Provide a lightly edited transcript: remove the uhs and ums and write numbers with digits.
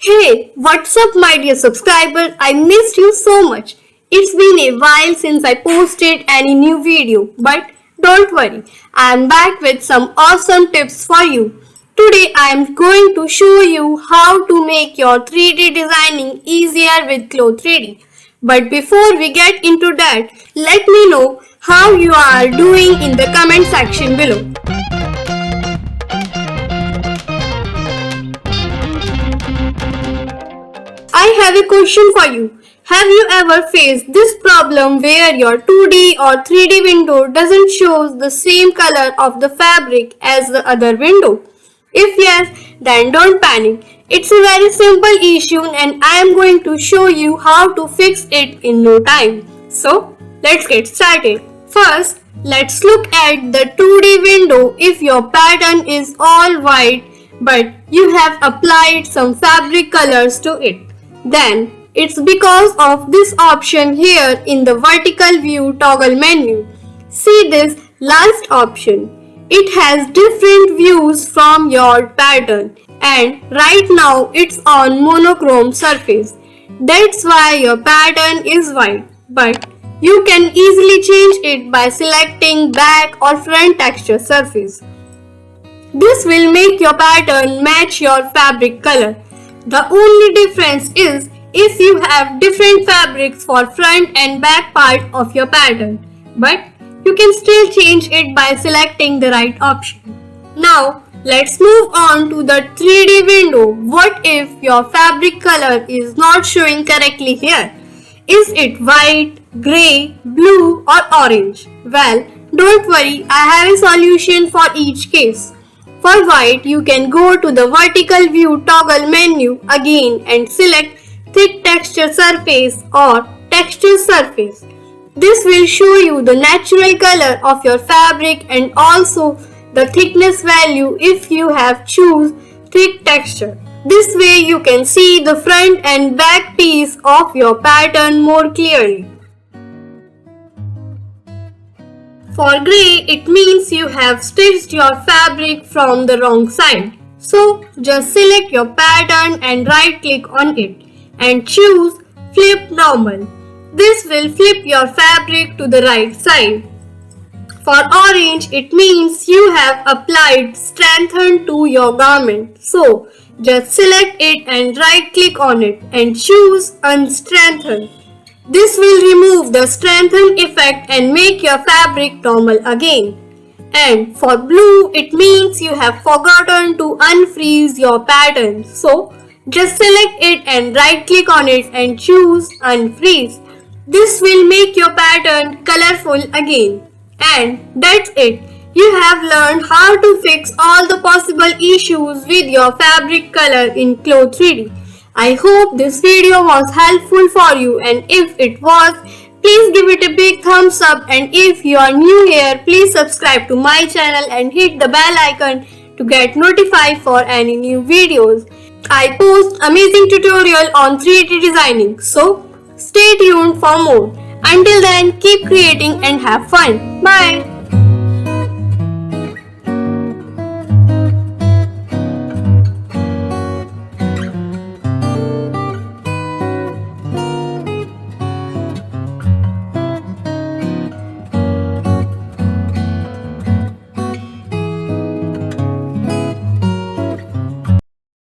Hey, what's up, my dear subscriber? I missed you so much. It's been a while since I posted any new video, but don't worry, I'm back with some awesome tips for you. Today I'm going to show you how to make your 3D designing easier with Glow 3D. But before we get into that, let me know how you are doing in the comment section below. I have a question for you. Have you ever faced this problem where your 2D or 3D window doesn't show the same color of the fabric as the other window? If yes, then don't panic. It's a very simple issue and I am going to show you how to fix it in no time. So, let's get started. First, let's look at the 2D window. If your pattern is all white but you have applied some fabric colors to it, then it's because of this option here in the vertical view toggle menu. See this last option. It has different views from your pattern and right now it's on monochrome surface. That's why your pattern is white, but you can easily change it by selecting back or front texture surface. This will make your pattern match your fabric color. The only difference is if you have different fabrics for front and back part of your pattern, but you can still change it by selecting the right option. Now let's move on to the 3D window. What if your fabric color is not showing correctly here? Is it white, grey, blue or orange? Well, don't worry, I have a solution for each case. For white, you can go to the vertical view toggle menu again and select thick texture surface or texture surface. This will show you the natural color of your fabric and also the thickness value if you have choose thick texture. This way you can see the front and back piece of your pattern more clearly. For grey, it means you have stitched your fabric from the wrong side. So just select your pattern and right click on it and choose Flip Normal. This will flip your fabric to the right side. For orange, it means you have applied strengthen to your garment. So just select it and right click on it and choose Unstrengthen. This will remove the strengthen effect and make your fabric normal again. And for blue, it means you have forgotten to unfreeze your pattern. So just select it and right click on it and choose Unfreeze. This will make your pattern colorful again. And that's it. You have learned how to fix all the possible issues with your fabric color in Glow 3D. I hope this video was helpful for you, and if it was, please give it a big thumbs up, and if you are new here, please subscribe to my channel and hit the bell icon to get notified for any new videos. I post amazing tutorial on 3D designing, so stay tuned for more. Until then, keep creating and have fun. Bye.